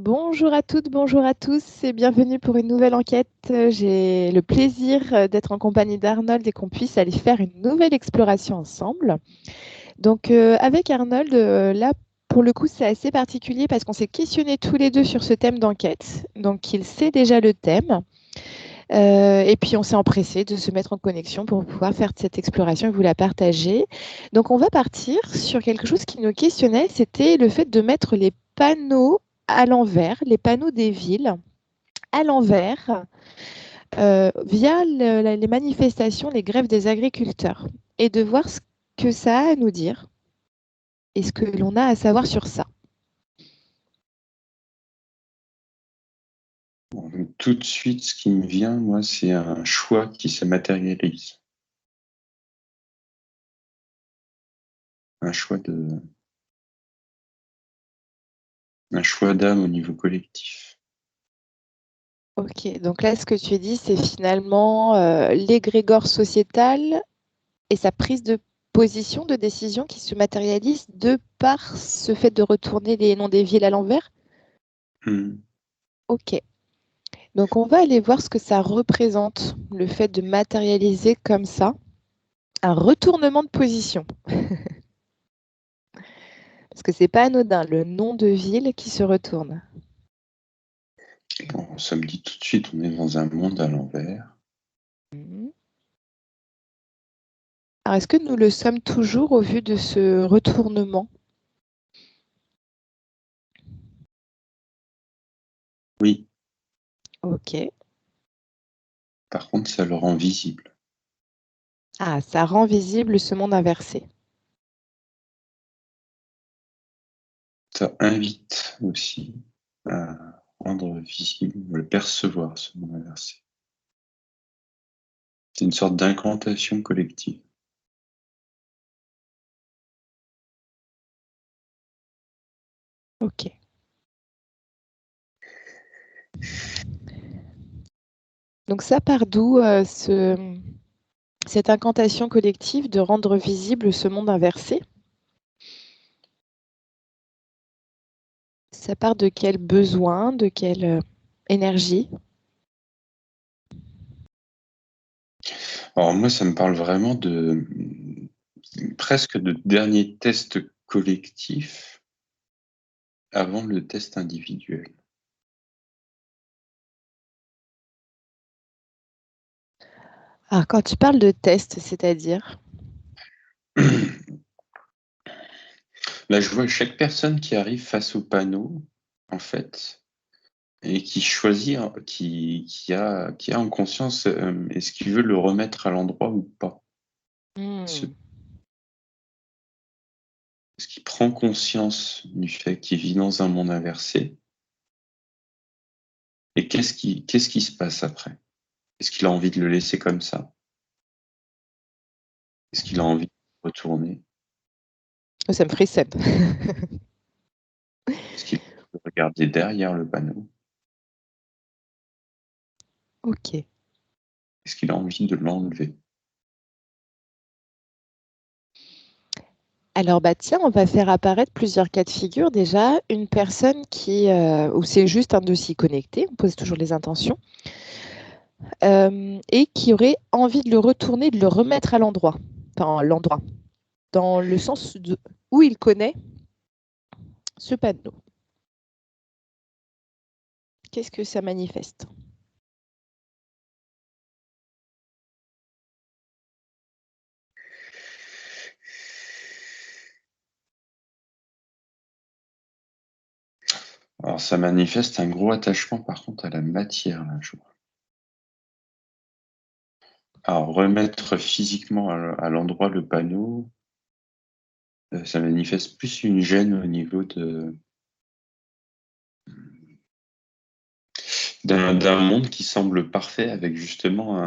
Bonjour à toutes, bonjour à tous et bienvenue pour une nouvelle enquête. J'ai le plaisir d'être en compagnie d'Arnold et qu'on puisse aller faire une nouvelle exploration ensemble. Donc avec Arnold, là pour le coup c'est assez particulier parce qu'on s'est questionnés tous les deux sur ce thème d'enquête. Donc il sait déjà le thème et puis on s'est empressé de se mettre en connexion pour pouvoir faire cette exploration et vous la partager. Donc on va partir sur quelque chose qui nous questionnait, c'était le fait de mettre les panneaux à l'envers, les panneaux des villes à l'envers via les manifestations, les grèves des agriculteurs et de voir ce que ça a à nous dire et ce que l'on a à savoir sur ça. Bon, tout de suite, ce qui me vient, moi, c'est un choix qui se matérialise. Un choix d'âme au niveau collectif. Ok, donc là, ce que tu dis, c'est finalement l'égrégore sociétal et sa prise de position, de décision qui se matérialise de par ce fait de retourner les noms des villes à l'envers. Ok, donc on va aller voir ce que ça représente, le fait de matérialiser comme ça un retournement de position. Parce que c'est pas anodin, le nom de ville qui se retourne. Bon, ça me dit tout de suite, on est dans un monde à l'envers. Alors, est-ce que nous le sommes toujours au vu de ce retournement? Oui, Ok. par contre, ça le rend visible. Ah, ça rend visible ce monde inversé. Ça invite aussi à rendre visible, le percevoir, ce monde inversé. C'est une sorte d'incantation collective. Ok. Donc ça part d'où cette incantation collective de rendre visible ce monde inversé? Ça part de quel besoin, de quelle énergie? Alors moi, ça me parle vraiment presque de dernier test collectif avant le test individuel. Ah, quand tu parles de test, c'est-à-dire? Là, je vois chaque personne qui arrive face au panneau, en fait, et qui choisit, qui a en conscience, est-ce qu'il veut le remettre à l'endroit ou pas? Ce Est-ce qu'il prend conscience du fait qu'il vit dans un monde inversé? Et qu'est-ce qui se passe après? Est-ce qu'il a envie de le laisser comme ça? Est-ce qu'il a envie de retourner? Ça me frissonne. Est-ce qu'il veut regarder derrière le panneau? Ok. Est-ce qu'il a envie de l'enlever? Alors bah tiens, on va faire apparaître plusieurs cas de figure. Déjà, une personne qui, ou c'est juste un de s'y connecter, on pose toujours les intentions, et qui aurait envie de le retourner, de le remettre à l'endroit, enfin l'endroit, dans le sens où il connaît ce panneau. Qu'est-ce que ça manifeste? Alors ça manifeste un gros attachement par contre à la matière, là, je vois. Alors remettre physiquement à l'endroit le panneau, ça manifeste plus une gêne au niveau d'un monde qui semble parfait avec justement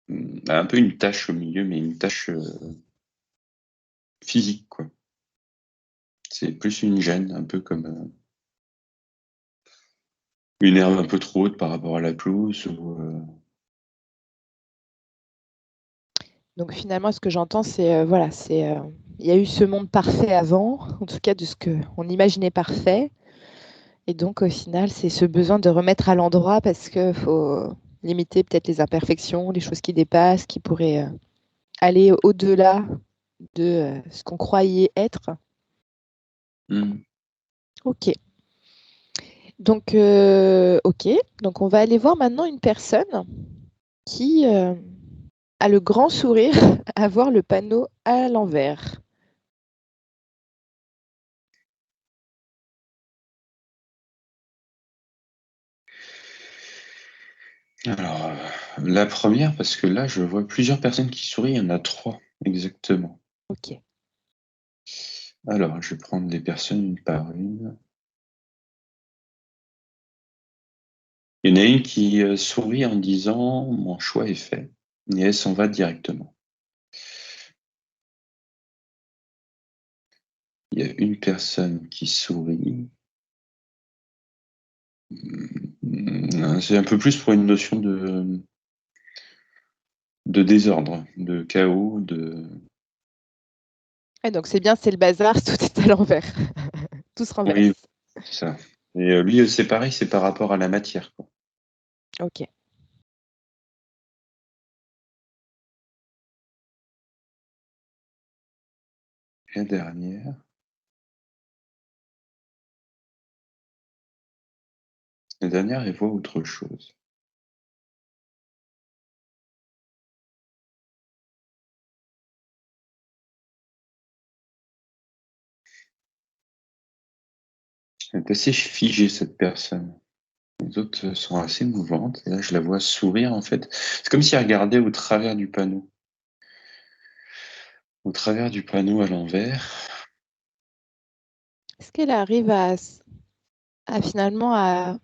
un peu une tache au milieu, mais une tache physique, quoi. C'est plus une gêne, un peu comme une herbe un peu trop haute par rapport à la pelouse. Donc finalement, ce que j'entends, c'est voilà, il y a eu ce monde parfait avant, en tout cas de ce qu'on imaginait parfait, Et donc, au final, c'est ce besoin de remettre à l'endroit parce qu'il faut limiter peut-être les imperfections, les choses qui dépassent, qui pourraient aller au-delà de ce qu'on croyait être. Hmm. Ok. Ok. Donc, on va aller voir maintenant une personne qui a le grand sourire à voir le panneau à l'envers. Alors, la première, parce que là, je vois plusieurs personnes qui sourient, il y en a trois, exactement. Ok. Alors, je vais prendre les personnes une par une. Il y en a une qui sourit en disant mon choix est fait, et elle s'en va directement. Il y a une personne qui sourit. C'est un peu plus pour une notion de désordre, de chaos, de. Et donc, c'est bien, c'est le bazar, tout est à l'envers. Tout se Oui, renverse. c'est ça. Et lui, c'est pareil, c'est par rapport à la matière, quoi. Ok. La dernière. La dernière, elle voit autre chose. Elle est assez figée, cette personne. Les autres sont assez mouvantes. Et là, je la vois sourire, en fait. C'est comme si elle regardait au travers du panneau. Au travers du panneau à l'envers. Est-ce qu'elle arrive finalement à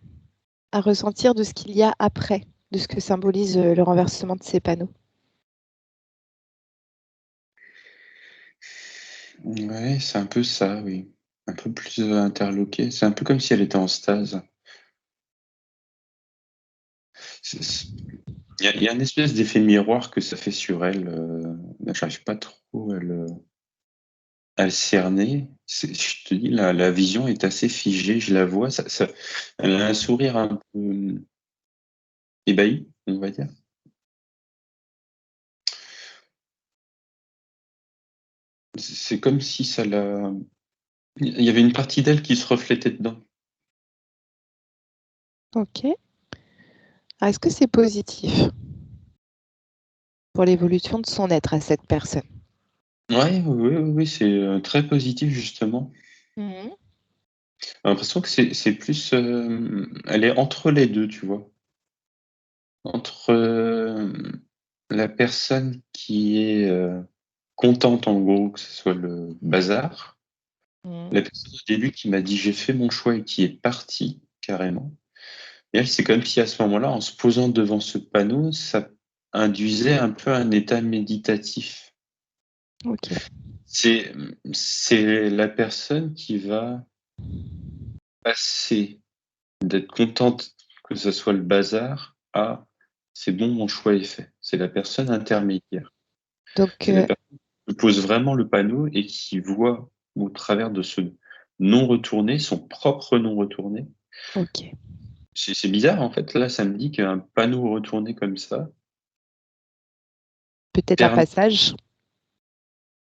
ressentir de ce qu'il y a après, de ce que symbolise le renversement de ces panneaux? Ouais, c'est un peu ça, oui. Un peu plus interloqué. C'est un peu comme si elle était en stase. C'est- c'est- il y a une espèce d'effet miroir que ça fait sur elle. Là, j'arrive pas trop à le cerner. Je te dis, la vision est assez figée. Je la vois. Elle a un sourire un peu ébahi, on va dire. C'est comme si ça la. Il y avait une partie d'elle qui se reflétait dedans. Ok. Alors, est-ce que c'est positif pour l'évolution de son être à cette personne? Ouais, oui, oui, oui, c'est très positif justement. Mhm. J'ai l'impression que c'est plus. Elle est entre les deux, tu vois. Entre la personne qui est contente, en gros, que ce soit le bazar, Mhm. la personne au début qui m'a dit j'ai fait mon choix et qui est partie, carrément. Et elle, c'est comme si à ce moment-là, en se posant devant ce panneau, ça induisait un peu un état méditatif. Ok. C'est, c'est la personne qui va passer d'être contente que ce soit le bazar à c'est bon, mon choix est fait. C'est la personne intermédiaire. Donc, C'est la personne qui pose vraiment le panneau et qui voit au travers de ce non retourné, son propre non retourné. ok. C'est bizarre en fait. Là, ça me dit qu'un panneau retourné comme ça Peut-être un permet. passage.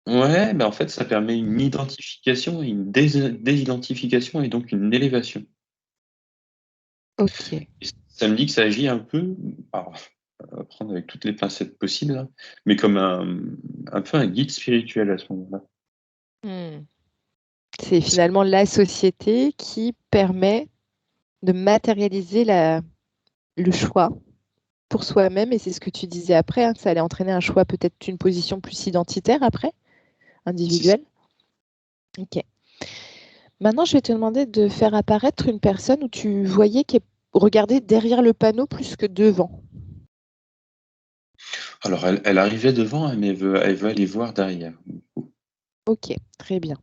Ouais, en fait, ça permet une identification, une désidentification et donc une élévation. Ok. Et ça me dit que ça agit un peu, alors, à prendre avec toutes les pincettes possibles, hein, mais comme un peu un guide spirituel à ce moment-là. Hmm. C'est finalement la société qui permet de matérialiser le choix pour soi-même. Et c'est ce que tu disais après, hein, que ça allait entraîner un choix, peut-être une position plus identitaire après, C'est ça. individuelle. Ok. Maintenant, je vais te demander de faire apparaître une personne où tu voyais qu'elle regardait derrière le panneau plus que devant. Alors, elle arrivait devant, hein, mais elle veut aller voir derrière. Ok, très bien.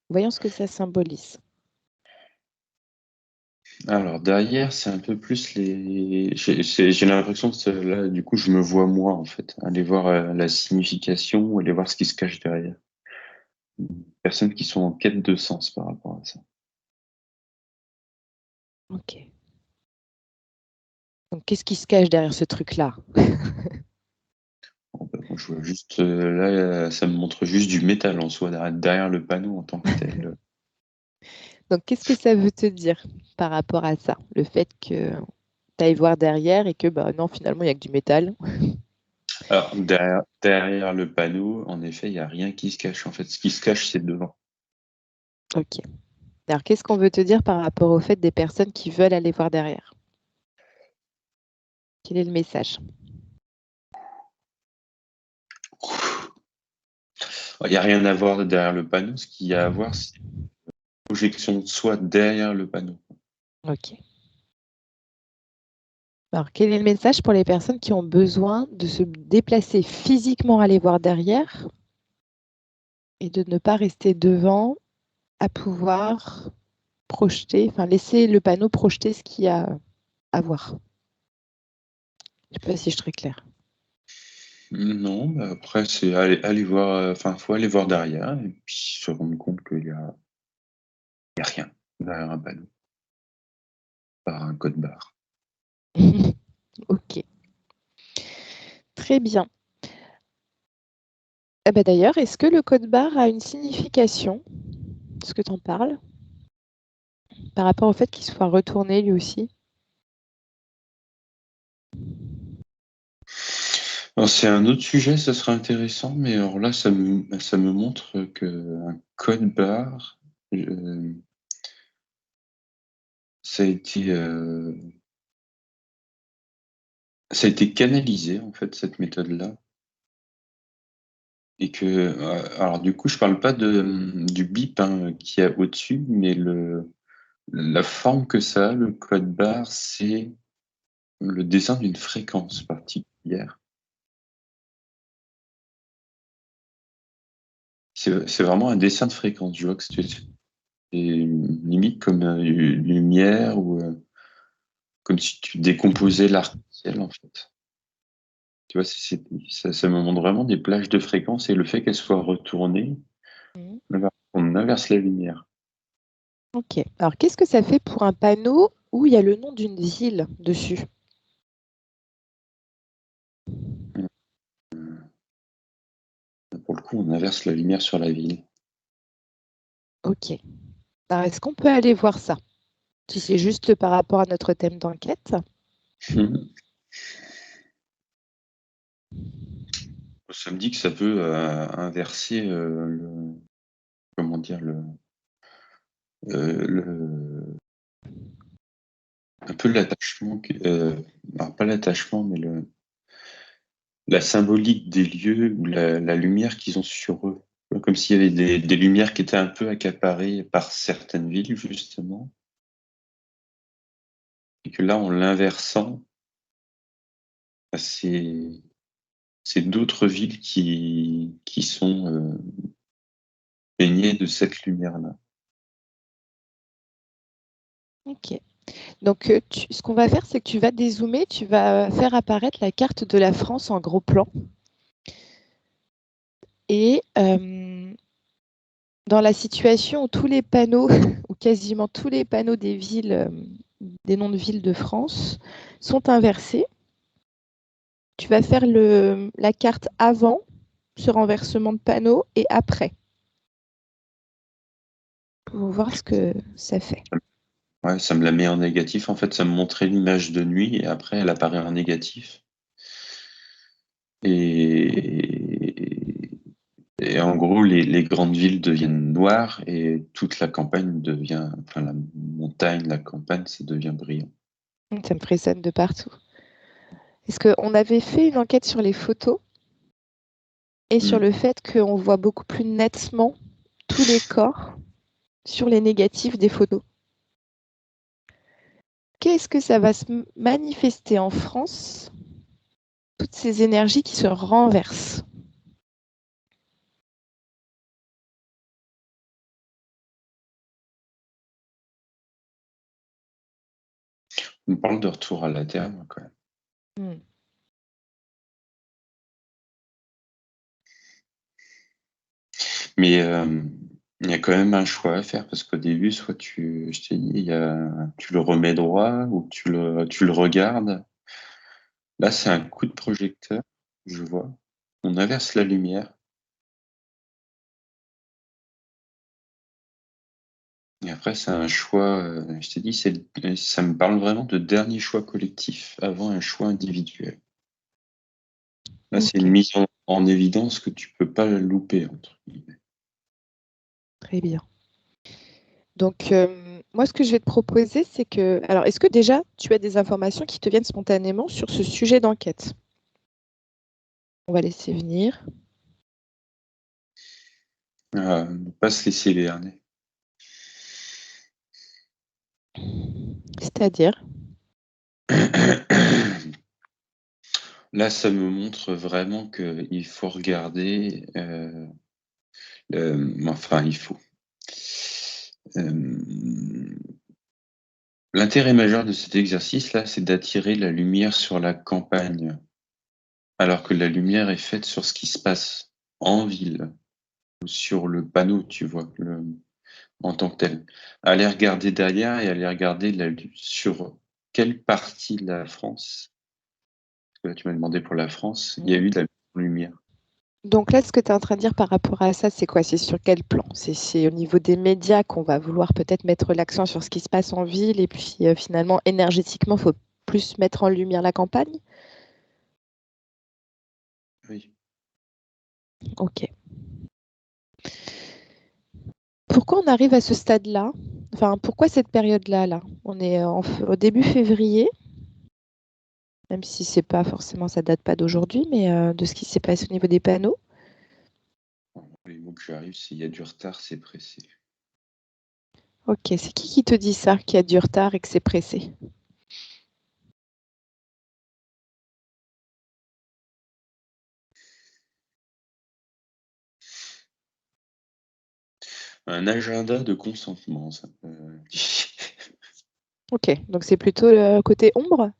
Voyons ce que ça symbolise. Alors, derrière, c'est un peu plus les. J'ai l'impression que là, du coup, je me vois moi, en fait. Aller voir la signification, aller voir ce qui se cache derrière. Personnes qui sont en quête de sens par rapport à ça. Ok. Donc, qu'est-ce qui se cache derrière ce truc-là? Bon, bah, moi, je vois juste là, ça me montre juste du métal en soi derrière le panneau en tant que tel. Donc, qu'est-ce que ça veut te dire par rapport à ça? Le fait que tu ailles voir derrière et que, bah non, finalement, il n'y a que du métal. Alors, derrière le panneau, en effet, il n'y a rien qui se cache. En fait, ce qui se cache, c'est devant. Ok. Alors, qu'est-ce qu'on veut te dire par rapport au fait des personnes qui veulent aller voir derrière? Quel est le message? Il n'y a rien à voir derrière le panneau. Ce qu'il y a à voir, c'est une projection de soi derrière le panneau. Ok. Alors, quel est le message pour les personnes qui ont besoin de se déplacer physiquement, aller voir derrière et de ne pas rester devant à pouvoir projeter, enfin laisser le panneau projeter ce qu'il y a à voir. Je ne sais pas si je suis très claire. Non, mais après, c'est aller voir, enfin, faut aller voir derrière et puis se rendre compte qu'il y a rien derrière un panneau, par un code barre. Ok, très bien. Eh ben d'ailleurs, est-ce que le code barre a une signification? Est-ce que tu en parles? Par rapport au fait qu'il soit retourné lui aussi? Alors, c'est un autre sujet, ça sera intéressant, mais alors là, ça me montre qu'un code barre, euh, ça a été, euh, ça a été canalisé, en fait, cette méthode-là. Et que, alors du coup, je parle pas du bip hein, qu'il y a au-dessus, mais la forme que ça a, le code barre, c'est le dessin d'une fréquence particulière. C'est vraiment un dessin de fréquence. Je vois que c'est limite comme une lumière ou comme si tu décomposais l'arc-en-ciel, en fait. Tu vois, ça me montre vraiment des plages de fréquences et le fait qu'elles soient retournées, Mhm. on inverse la lumière. Ok. Alors, qu'est-ce que ça fait pour un panneau où il y a le nom d'une ville dessus? Pour le coup, on inverse la lumière sur la ville. Ok. Alors, est-ce qu'on peut aller voir ça? Si c'est juste par rapport à notre thème d'enquête. Ça me dit que ça peut inverser comment dire, un peu l'attachement, alors pas l'attachement, mais la symbolique des lieux ou la lumière qu'ils ont sur eux. Comme s'il y avait des lumières qui étaient un peu accaparées par certaines villes, justement. Et que là, en l'inversant, bah, c'est d'autres villes qui sont baignées de cette lumière-là. Ok. Donc, ce qu'on va faire, c'est que tu vas dézoomer, tu vas faire apparaître la carte de la France en gros plan. Et dans la situation où tous les panneaux, ou quasiment tous les panneaux des villes, des noms de villes de France, sont inversés, tu vas faire la carte avant ce renversement de panneaux et après, pour voir ce que ça fait. Ouais, ça me la met en négatif. En fait, ça me montrait l'image de nuit et après, elle apparaît en négatif. Et, et en gros, les grandes villes deviennent noires et toute la campagne devient, enfin la montagne, la campagne, ça devient brillant. Ça me frissonne de partout. Est-ce qu'on avait fait une enquête sur les photos et sur Hmm. le fait qu'on voit beaucoup plus nettement tous les corps sur les négatifs des photos. Qu'est-ce que ça va se manifester en France, toutes ces énergies qui se renversent? On parle de retour à la Terre, quand même. Hmm. Mais Il y a quand même un choix à faire parce qu'au début, soit je t'ai dit, tu le remets droit ou tu le regardes. Là, c'est un coup de projecteur, je vois. On inverse la lumière. Et après, c'est un choix, je t'ai dit, ça me parle vraiment de dernier choix collectif avant un choix individuel. Là, c'est une Ok, mise en évidence que tu peux pas louper, entre guillemets. très bien. Donc, moi, ce que je vais te proposer, c'est que... Alors, est-ce que déjà, tu as des informations qui te viennent spontanément sur ce sujet d'enquête? On va laisser venir. Ne pas se laisser berner. C'est-à-dire? Là, ça me montre vraiment qu'il faut regarder, enfin, il faut. L'intérêt majeur de cet exercice-là, c'est d'attirer la lumière sur la campagne, alors que la lumière est faite sur ce qui se passe en ville, ou sur le panneau, tu vois, en tant que tel. Aller regarder derrière et aller regarder sur quelle partie de la France, parce que là, tu m'as demandé pour la France, il y a eu de la lumière. Donc là, ce que tu es en train de dire par rapport à ça, c'est quoi? C'est sur quel plan? C'est au niveau des médias qu'on va vouloir peut-être mettre l'accent sur ce qui se passe en ville et puis finalement, énergétiquement, il faut plus mettre en lumière la campagne? Oui. Ok. Pourquoi on arrive à ce stade-là? Enfin, pourquoi cette période-là, là? On est au début février, même si c'est pas forcément, ça date pas d'aujourd'hui, mais de ce qui s'est passé au niveau des panneaux. Les mots que j'arrive, c'est il y a du retard, c'est pressé. Ok, c'est qui te dit ça, qu'il y a du retard et que c'est pressé? Un agenda de consentement, ça Ok, donc c'est plutôt le côté ombre?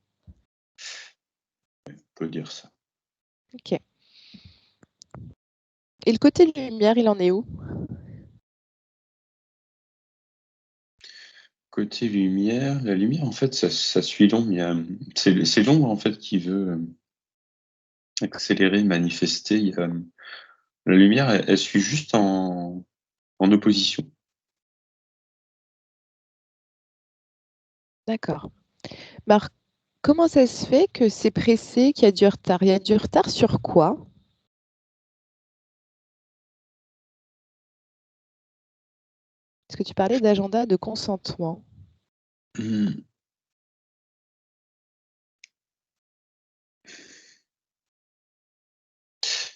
peut dire ça. Ok. Et le côté lumière, il en est où? Côté lumière, la lumière, en fait, ça suit l'ombre. C'est l'ombre, en fait, qui veut accélérer, manifester. La lumière, elle suit juste en opposition. D'accord. Mais alors, comment ça se fait que c'est pressé, qu'il y a du retard? Il y a du retard sur quoi? Parce que tu parlais d'agenda de consentement. Hmm.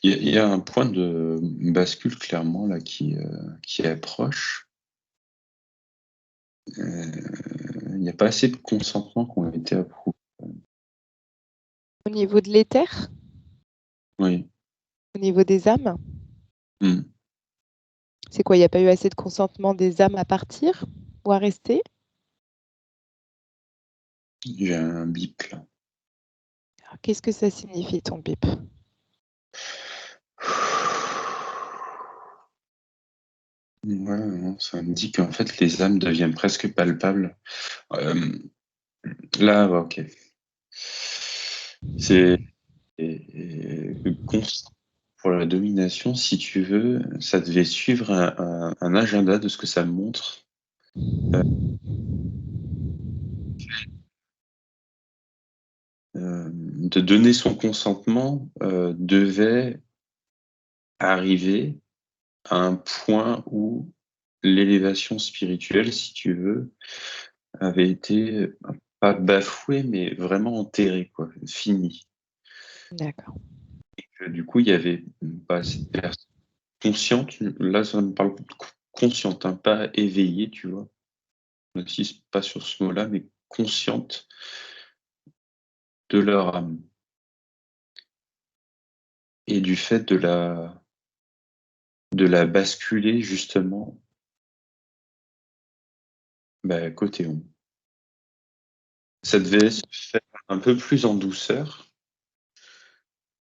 Il y a un point de bascule, clairement, là, qui approche. Il n'y a pas assez de consentements qui ont été approuvés. Au niveau de l'éther? Oui. Au niveau des âmes? Hmm. C'est quoi? Il n'y a pas eu assez de consentement des âmes à partir ou à rester? J'ai un bip, là. Alors, qu'est-ce que ça signifie ton bip? Ouais, non, ça me dit qu'en fait, les âmes deviennent presque palpables. Euh, Là, ok. C'est constant pour la domination, si tu veux, ça devait suivre un agenda de ce que ça montre. Euh, de donner son consentement devait arriver à un point où l'élévation spirituelle, si tu veux, avait été pas bafouée, mais vraiment enterrée, quoi, finie. D'accord. Du coup, il y avait pas assez de personnes conscientes. Là, ça me parle de consciente, hein, pas éveillée, tu vois. Je n'insiste pas sur ce mot-là, mais consciente de leur âme et du fait de la basculer justement côté ombre. Ça devait se faire un peu plus en douceur,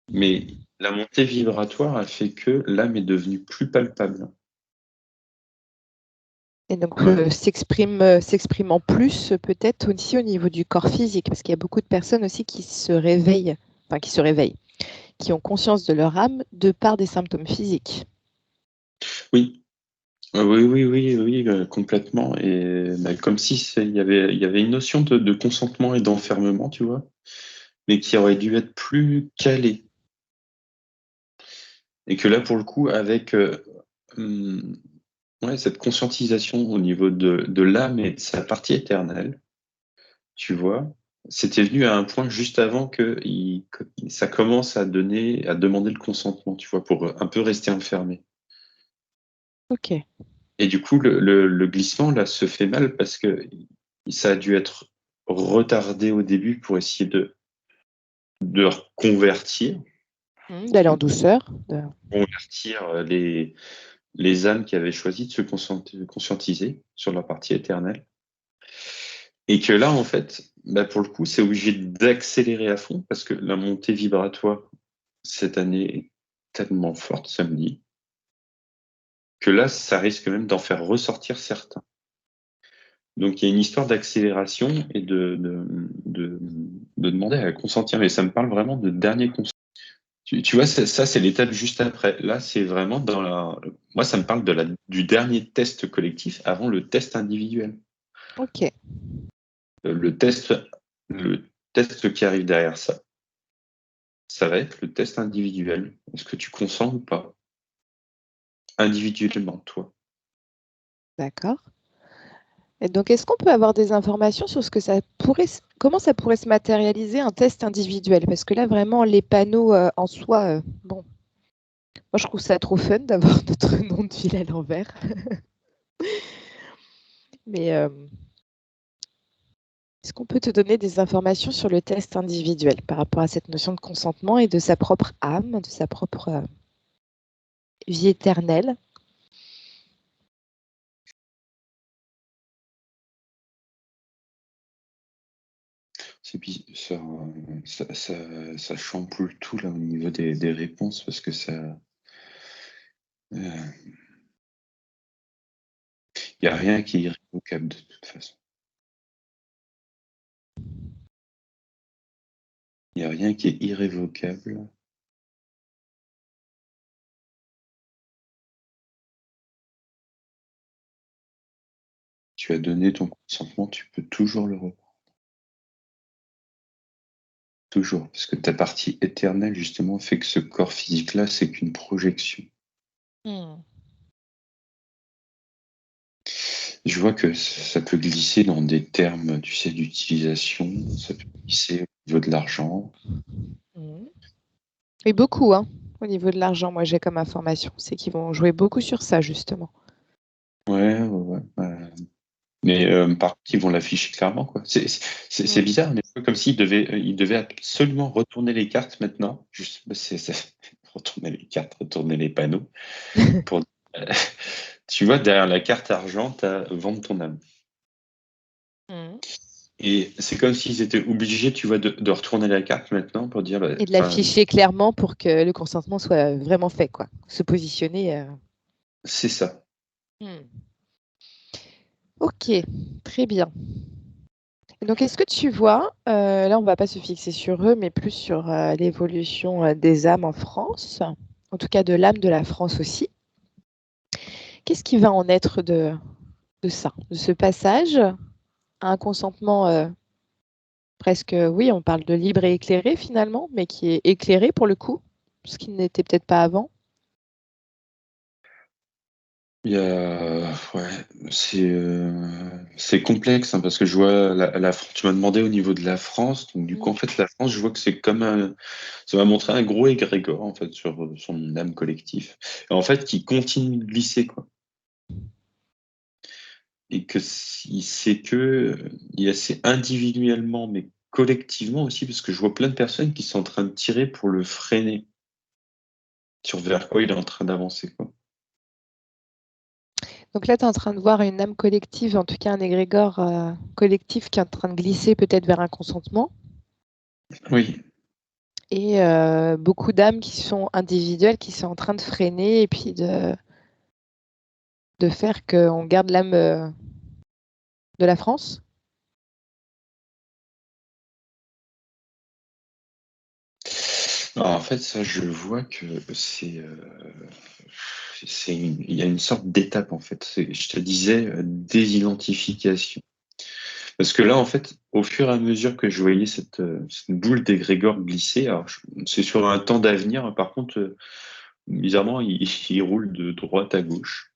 mais la montée vibratoire a fait que l'âme est devenue plus palpable. Et donc, Ouais. s'exprime en plus peut-être aussi au niveau du corps physique, parce qu'il y a beaucoup de personnes aussi qui se réveillent, qui ont conscience de leur âme de par des symptômes physiques. Oui. Oui, oui, oui, oui, complètement. Et bah, comme si il y avait une notion de consentement et d'enfermement, tu vois, mais qui aurait dû être plus calée. Et que là, pour le coup, avec hum, ouais, cette conscientisation au niveau de l'âme et de sa partie éternelle, tu vois, c'était venu à un point juste avant que ça commence à demander le consentement, tu vois, pour un peu rester enfermé. Ok. Et du coup, le glissement, là, se fait mal parce que ça a dû être retardé au début pour essayer de reconvertir, D'aller en douceur. convertir les âmes qui avaient choisi de se conscientiser sur la partie éternelle. Et que là, en fait, bah, pour le coup, c'est obligé d'accélérer à fond parce que la montée vibratoire cette année est tellement forte samedi que là, ça risque même d'en faire ressortir certains. Donc il y a une histoire d'accélération et de demander à consentir. Mais ça me parle vraiment de dernier consent. Tu vois, ça c'est l'étape juste après. Là, c'est vraiment dans la. Moi, ça me parle du dernier test collectif avant le test individuel. Ok. Le test, le test qui arrive derrière ça, ça va être le test individuel. Est-ce que tu consens ou pas? Individuellement, toi. D'accord. Et donc, est-ce qu'on peut avoir des informations sur comment ça pourrait se matérialiser un test individuel? Parce que là, vraiment, les panneaux en soi, bon, moi, je trouve ça trop fun d'avoir notre nom de ville à l'envers. Mais est-ce qu'on peut te donner des informations sur le test individuel par rapport à cette notion de consentement et de sa propre âme, de sa propre vie éternelle? Ça chamboule tout là au niveau des réponses parce que ça. Il n'y a rien qui est irrévocable de toute façon. Il n'y a rien qui est irrévocable. Tu as donné ton consentement, tu peux toujours le reprendre. Toujours. Parce que ta partie éternelle, justement, fait que ce corps physique-là, c'est qu'une projection. Hmm. Je vois que ça peut glisser dans des termes, tu sais, d'utilisation. Ça peut glisser au niveau de l'argent. Hmm. Et beaucoup, hein, au niveau de l'argent, moi j'ai comme information, c'est qu'ils vont jouer beaucoup sur ça, justement. Ouais, ouais, ouais. Mais par contre, ils vont l'afficher clairement, quoi. C'est Hmm. bizarre, mais c'est comme s'ils devaient absolument retourner les cartes maintenant. Juste, retourner les cartes, retourner les panneaux. Pour, euh, tu vois, derrière la carte argent, tu as vendre ton âme. Hmm. Et c'est comme s'ils étaient obligés, tu vois, de retourner la carte maintenant pour dire, bah, Et de enfin, l'afficher clairement pour que le consentement soit vraiment fait, quoi. Se positionner. c'est ça. Hmm. Ok, très bien. Et donc, est-ce que tu vois, là, on ne va pas se fixer sur eux, mais plus sur l'évolution des âmes en France, en tout cas de l'âme de la France aussi. Qu'est-ce qui va en être de ça, de ce passage à un consentement presque, oui, on parle de libre et éclairé finalement, mais qui est éclairé pour le coup, ce qui n'était peut-être pas avant. Ouais, c'est complexe hein, parce que je vois tu m'as demandé au niveau de la France, donc du coup en Mm. fait la France, je vois que c'est comme ça m'a montré un gros égrégore en fait sur son âme collectif, et en fait qui continue de glisser quoi, et que c'est que il y a c'est individuellement mais collectivement aussi parce que je vois plein de personnes qui sont en train de tirer pour le freiner sur vers quoi il est en train d'avancer quoi. Donc là, tu es en train de voir une âme collective, en tout cas un égrégore collectif qui est en train de glisser peut-être vers un consentement. Oui, Et beaucoup d'âmes qui sont individuelles, qui sont en train de freiner et puis de faire qu'on garde l'âme de la France? Alors, en fait, ça, je vois que il y a une sorte d'étape, en fait. Je te disais, désidentification. Parce que là, en fait, au fur et à mesure que je voyais cette boule d'égrégore glisser, alors c'est sur un temps d'avenir, hein, par contre, bizarrement, il roule de droite à gauche.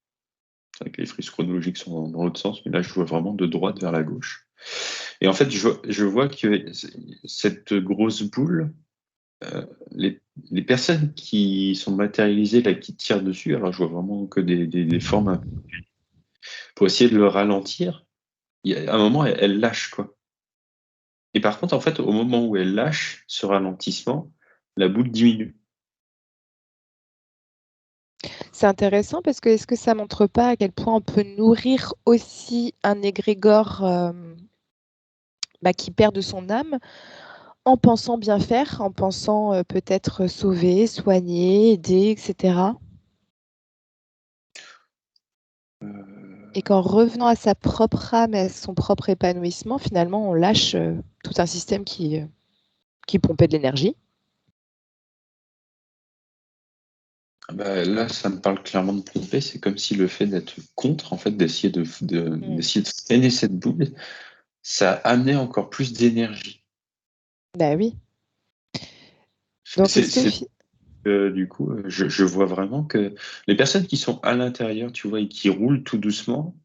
C'est vrai que les frises chronologiques sont dans l'autre sens, mais là, je vois vraiment de droite vers la gauche. Et en fait, je vois que cette grosse boule, euh, les personnes qui sont matérialisées, là, qui tirent dessus, alors je vois vraiment que des formes pour essayer de le ralentir. À un moment, elle lâche, quoi. Et par contre, en fait, au moment où elle lâche ce ralentissement, la boule diminue. C'est intéressant parce que est-ce que ça montre pas à quel point on peut nourrir aussi un égrégore qui perd de son âme en pensant bien faire, en pensant peut-être sauver, soigner, aider, etc. Et qu'en revenant à sa propre âme et à son propre épanouissement, finalement, on lâche tout un système qui pompait de l'énergie. Bah, là, ça me parle clairement de pomper. C'est comme si le fait d'être contre, en fait, d'essayer de freiner cette boule, ça amenait encore plus d'énergie. Bah oui. Donc, est-ce que... Du coup, je vois vraiment que les personnes qui sont à l'intérieur, tu vois, et qui roulent tout doucement,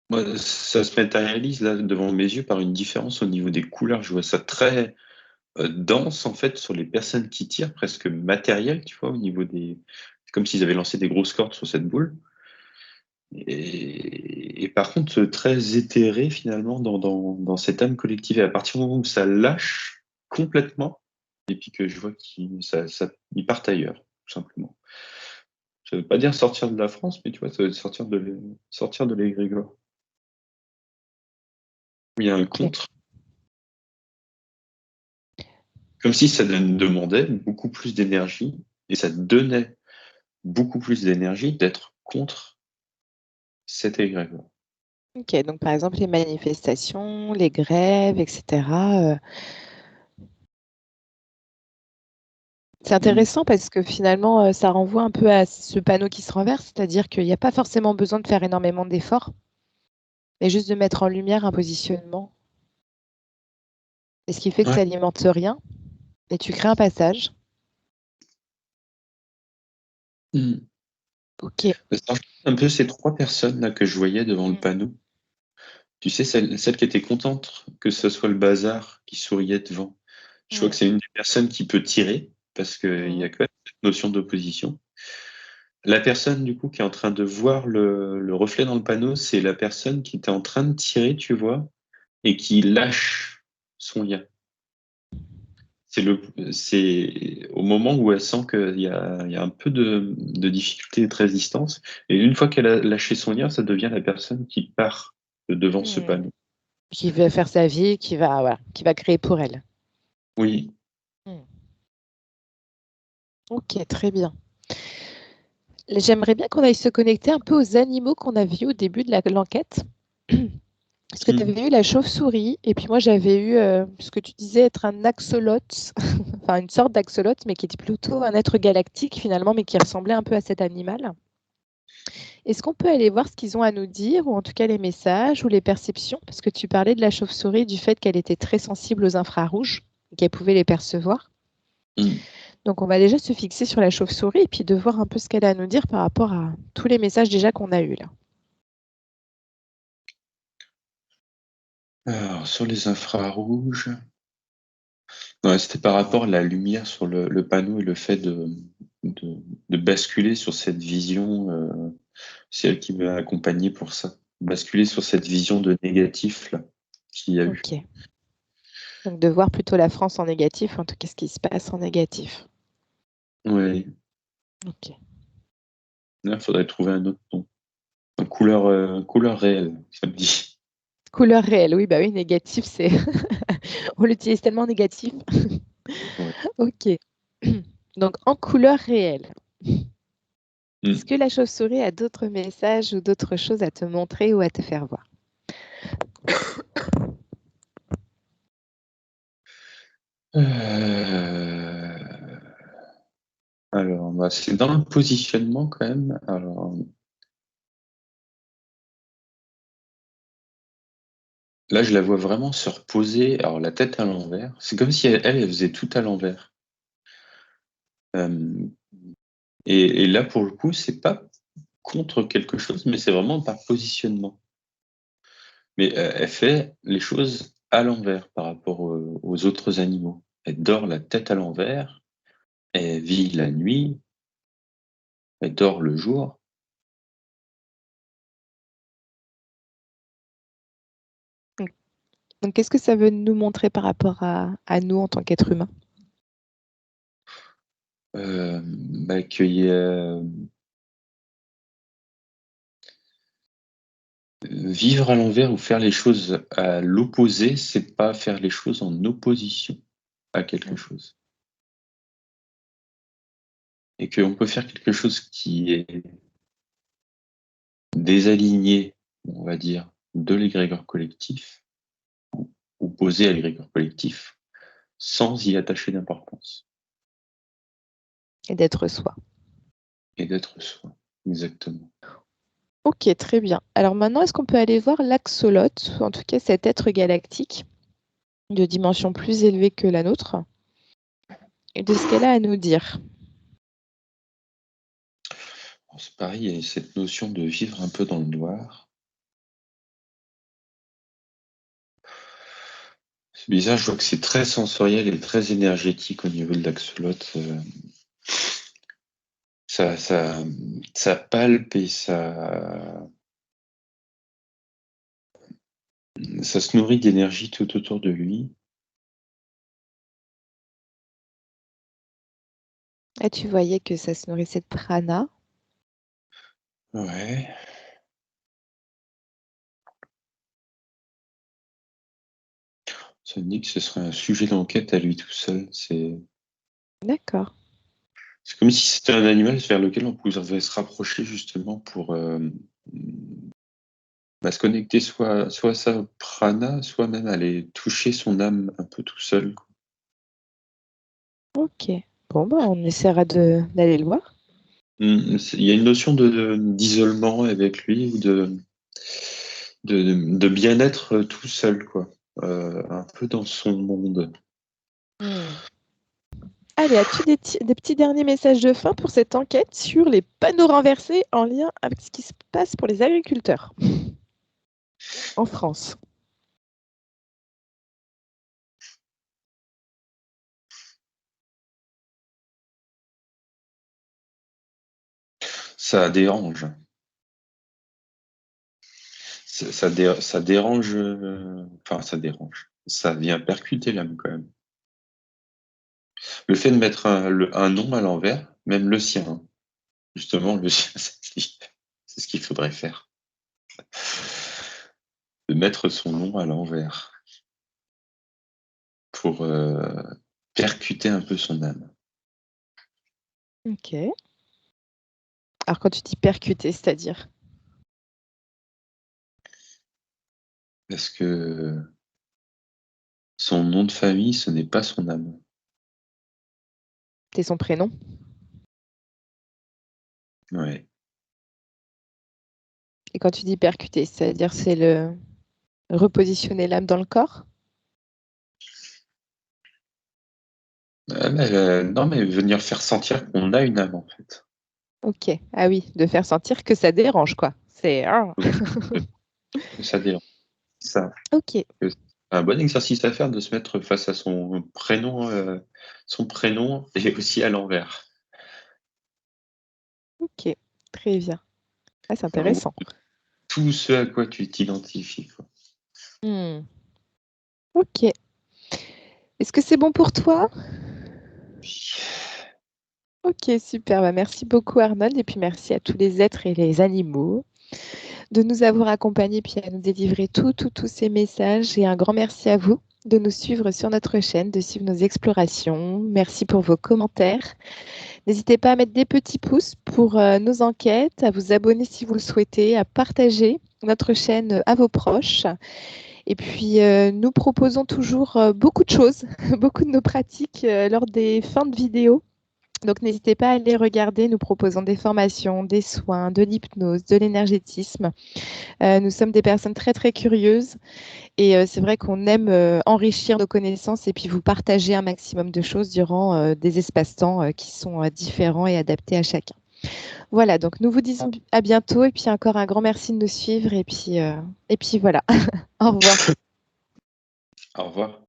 moi, ça se matérialise là devant mes yeux par une différence au niveau des couleurs. Je vois ça très dense en fait sur les personnes qui tirent, presque matériel, tu vois, au niveau des. C'est comme s'ils avaient lancé des grosses cordes sur cette boule. Et par contre, très éthéré finalement dans cette âme collective. Et à partir du moment où ça lâche complètement, et puis que je vois qu'ils partent ailleurs, tout simplement. Ça veut pas dire sortir de la France, mais tu vois, ça veut dire sortir de l'égrégore. Il y a un Ok. contre. Comme si ça demandait beaucoup plus d'énergie, et ça donnait beaucoup plus d'énergie d'être contre cet égrégore. Ok, donc par exemple les manifestations, les grèves, etc. C'est Mm. intéressant parce que finalement, ça renvoie un peu à ce panneau qui se renverse, c'est-à-dire qu'il n'y a pas forcément besoin de faire énormément d'efforts, mais juste de mettre en lumière un positionnement. Et ce qui fait que Ouais. tu n'alimentes rien et tu crées un passage. Mm. Ok. C'est un peu ces trois personnes là que je voyais devant le Mm. panneau. Tu sais, celle qui était contente que ce soit le bazar qui souriait devant. Je vois que Mm. c'est une des personnes qui peut tirer parce qu'il y Mm. a quand même cette notion d'opposition. La personne, du coup, qui est en train de voir le reflet dans le panneau, c'est la personne qui était en train de tirer, tu vois, et qui lâche son lien. C'est au moment où elle sent qu'il y a un peu de difficulté et de résistance. Et une fois qu'elle a lâché son lien, ça devient la personne qui part de devant ce Mm. panneau. Qui veut faire sa vie, qui va créer pour elle. Oui. Mm. Ok, très bien. J'aimerais bien qu'on aille se connecter un peu aux animaux qu'on a vus au début de l'enquête. Parce que tu Mm. avais eu la chauve-souris, et puis moi j'avais eu ce que tu disais être un axolote, enfin une sorte d'axolote, mais qui était plutôt un être galactique finalement, mais qui ressemblait un peu à cet animal. Est-ce qu'on peut aller voir ce qu'ils ont à nous dire, ou en tout cas les messages ou les perceptions? Parce que tu parlais de la chauve-souris, du fait qu'elle était très sensible aux infrarouges, et qu'elle pouvait les percevoir. Mm. Donc on va déjà se fixer sur la chauve-souris, et puis de voir un peu ce qu'elle a à nous dire par rapport à tous les messages déjà qu'on a eus là. Alors, sur les infrarouges, ouais, c'était par rapport à la lumière sur le panneau et le fait de basculer sur cette vision. C'est elle qui m'a accompagné pour ça. Basculer sur cette vision de négatif là qu'il y a eu. Ok. Donc de voir plutôt la France en négatif, en tout cas ce qui se passe en négatif. Oui. Ok. Là, il faudrait trouver un autre nom. En couleur réelle, ça me dit. Couleur réelle, oui, bah oui, négatif, c'est. On l'utilise tellement négatif. Ouais. Ok. Donc en couleur réelle. Est-ce que la chauve-souris a d'autres messages ou d'autres choses à te montrer ou à te faire voir? Alors, bah, c'est dans le positionnement quand même. Alors, là, je la vois vraiment se reposer, alors la tête à l'envers. C'est comme si elle faisait tout à l'envers. Euh, et là, pour le coup, c'est pas contre quelque chose, mais c'est vraiment par positionnement. Mais elle fait les choses à l'envers par rapport aux autres animaux. Elle dort la tête à l'envers, elle vit la nuit, elle dort le jour. Donc, qu'est-ce que ça veut nous montrer par rapport à nous en tant qu'être humain? Bah, qu'il y a, vivre à l'envers ou faire les choses à l'opposé, c'est pas faire les choses en opposition à quelque chose. Et qu'on peut faire quelque chose qui est désaligné, on va dire, de l'égrégore collectif, ou opposé à l'égrégore collectif, sans y attacher d'importance. Et d'être soi. Et d'être soi, exactement. Ok, très bien. Alors maintenant, est-ce qu'on peut aller voir l'axolote, ou en tout cas cet être galactique de dimension plus élevée que la nôtre, et de ce qu'elle a à nous dire? Bon, c'est pareil, il y a cette notion de vivre un peu dans le noir. C'est bizarre, je vois que c'est très sensoriel et très énergétique au niveau de l'axolote. Ça palpe et ça se nourrit d'énergie tout autour de lui. Ah, tu voyais que ça se nourrissait de prana. Ouais. Ça me dit que ce serait un sujet d'enquête à lui tout seul. D'accord. C'est comme si c'était un animal vers lequel on pouvait se rapprocher justement pour se connecter soit à sa prana, soit même aller toucher son âme un peu tout seul, quoi. Ok. Bon, bah, on essaiera d'aller le voir. Il y a une notion d'isolement avec lui ou de bien-être tout seul, quoi. Un peu dans son monde. Hmm. Allez, as-tu des petits derniers messages de fin pour cette enquête sur les panneaux renversés en lien avec ce qui se passe pour les agriculteurs en France? Ça dérange. Ça dérange. Enfin, ça dérange. Ça vient percuter l'âme quand même. Le fait de mettre un nom à l'envers, même le sien, hein. Justement, le sien, c'est ce qu'il faudrait faire. De mettre son nom à l'envers pour percuter un peu son âme. Ok. Alors, quand tu dis percuter, c'est-à-dire? Parce que son nom de famille, ce n'est pas son âme. C'est son prénom? Ouais. Et quand tu dis percuter, c'est-à-dire c'est le repositionner l'âme dans le corps? Non, mais venir faire sentir qu'on a une âme, en fait. Ok. Ah oui, de faire sentir que ça dérange, quoi. C'est... ah. Oui, que ça dérange. Ça. Ok. C'est un bon exercice à faire de se mettre face à son prénom et aussi à l'envers. Ok. Très bien. Ah, c'est En gros, intéressant. tout ce à quoi tu t'identifies, quoi. Hmm. Ok. Est-ce que c'est bon pour toi? Ok, super. Bah, merci beaucoup Arnold et puis merci à tous les êtres et les animaux de nous avoir accompagnés puis à nous délivrer tous ces messages. Et un grand merci à vous de nous suivre sur notre chaîne, de suivre nos explorations. Merci pour vos commentaires. N'hésitez pas à mettre des petits pouces pour nos enquêtes, à vous abonner si vous le souhaitez, à partager notre chaîne à vos proches. Et puis, nous proposons toujours beaucoup de choses, beaucoup de nos pratiques lors des fins de vidéos. Donc, n'hésitez pas à aller regarder. Nous proposons des formations, des soins, de l'hypnose, de l'énergétisme. Nous sommes des personnes très, très curieuses. Et c'est vrai qu'on aime enrichir nos connaissances et puis vous partager un maximum de choses durant des espaces-temps qui sont différents et adaptés à chacun. Voilà, donc nous vous disons à bientôt et puis encore un grand merci de nous suivre et puis voilà. Au revoir. Au revoir.